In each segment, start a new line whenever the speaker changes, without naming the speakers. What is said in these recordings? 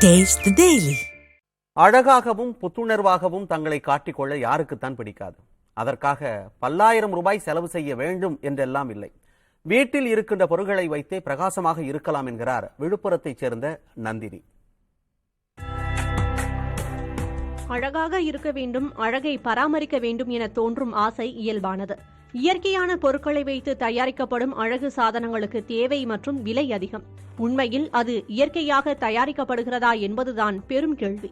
Taste the Daily.
அழகாகவும் புத்துணர்வாகவும் தங்களை காட்டிக்கொள்ள யாருக்குத்தான் பிடிக்காது. அதற்காக பல்லாயிரம் ரூபாய் செலவு செய்ய வேண்டும் என்றெல்லாம் இல்லை. வீட்டில் இருக்கின்ற பொருட்களை வைத்தே பிரகாசமாக இருக்கலாம் என்கிறார் விழுப்புரத்தைச் சேர்ந்த நந்தினி.
அழகாக இருக்க வேண்டும், அழகை பராமரிக்க வேண்டும் என தோன்றும் ஆசை இயல்பானது. இயற்கையான பொருட்களை வைத்து தயாரிக்கப்படும் அழகு சாதனங்களுக்கு தேவை மற்றும் விலை அதிகம். உண்மையில் அது இயற்கையாக தயாரிக்கப்படுகிறதா என்பதுதான் பெரும் கேள்வி.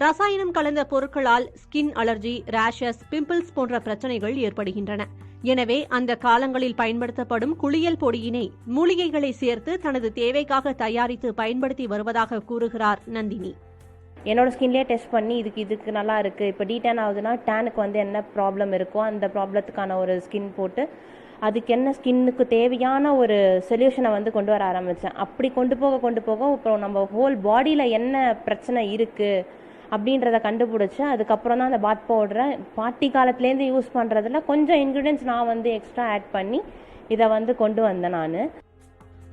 ரசாயனம் கலந்த பொருட்களால் ஸ்கின் அலர்ஜி, ரேஷஸ், பிம்பிள்ஸ் போன்ற பிரச்சனைகள் ஏற்படுகின்றன. எனவே அந்த காலங்களில் பயன்படுத்தப்படும் குளியல் பொடியினை மூலிகைகளை சேர்த்து தனது தேவைக்காக தயாரித்து பயன்படுத்தி வருவதாக கூறுகிறார் நந்தினி.
என்னோட ஸ்கின்லேயே டெஸ்ட் பண்ணி இதுக்கு நல்லா இருக்குது. இப்போ டேன் ஆகுதுன்னா டேனுக்கு என்ன ப்ராப்ளம் இருக்கோ அந்த ப்ராப்ளத்துக்கான ஒரு ஸ்கின் போட்டு அதுக்கு என்ன ஸ்கின்னுக்கு தேவையான ஒரு சொல்யூஷனை கொண்டு வர ஆரம்பித்தேன். அப்படி கொண்டு போக இப்போ நம்ம ஹோல் பாடியில் என்ன பிரச்சனை இருக்குது அப்படின்றத கண்டுபிடிச்சி அதுக்கப்புறம் தான் அந்த பாத் பவுடரை பாட்டி காலத்துலேருந்து யூஸ் பண்ணுறதுல கொஞ்சம் இன்க்ரீடியன்ஸ் நான் எக்ஸ்ட்ரா ஆட் பண்ணி இதை கொண்டு வந்தேன் நான்.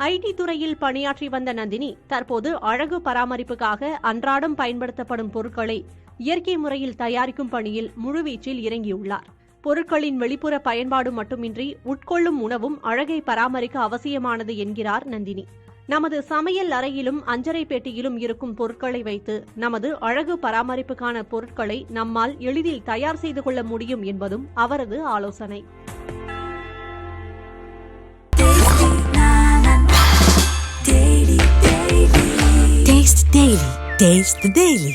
ஐடி துறையில் பணியாற்றி வந்த நந்தினி தற்போது அழகு பராமரிப்புக்காக அன்றாடம் பயன்படுத்தப்படும் பொருட்களை இயற்கை முறையில் தயாரிக்கும் பணியில் முழுவீச்சில் இறங்கியுள்ளார். பொருட்களின் வெளிப்புற பயன்பாடு மட்டுமின்றி உட்கொள்ளும் உணவும் அழகை பராமரிக்க அவசியமானது என்கிறார் நந்தினி. நமது சமையல் அறையிலும் அஞ்சரை பெட்டியிலும் இருக்கும் பொருட்களை வைத்து நமது அழகு பராமரிப்புக்கான பொருட்களை நம்மால் எளிதில் தயார் செய்து கொள்ள முடியும் என்பதும் அவரது ஆலோசனை.
Taste the Daily.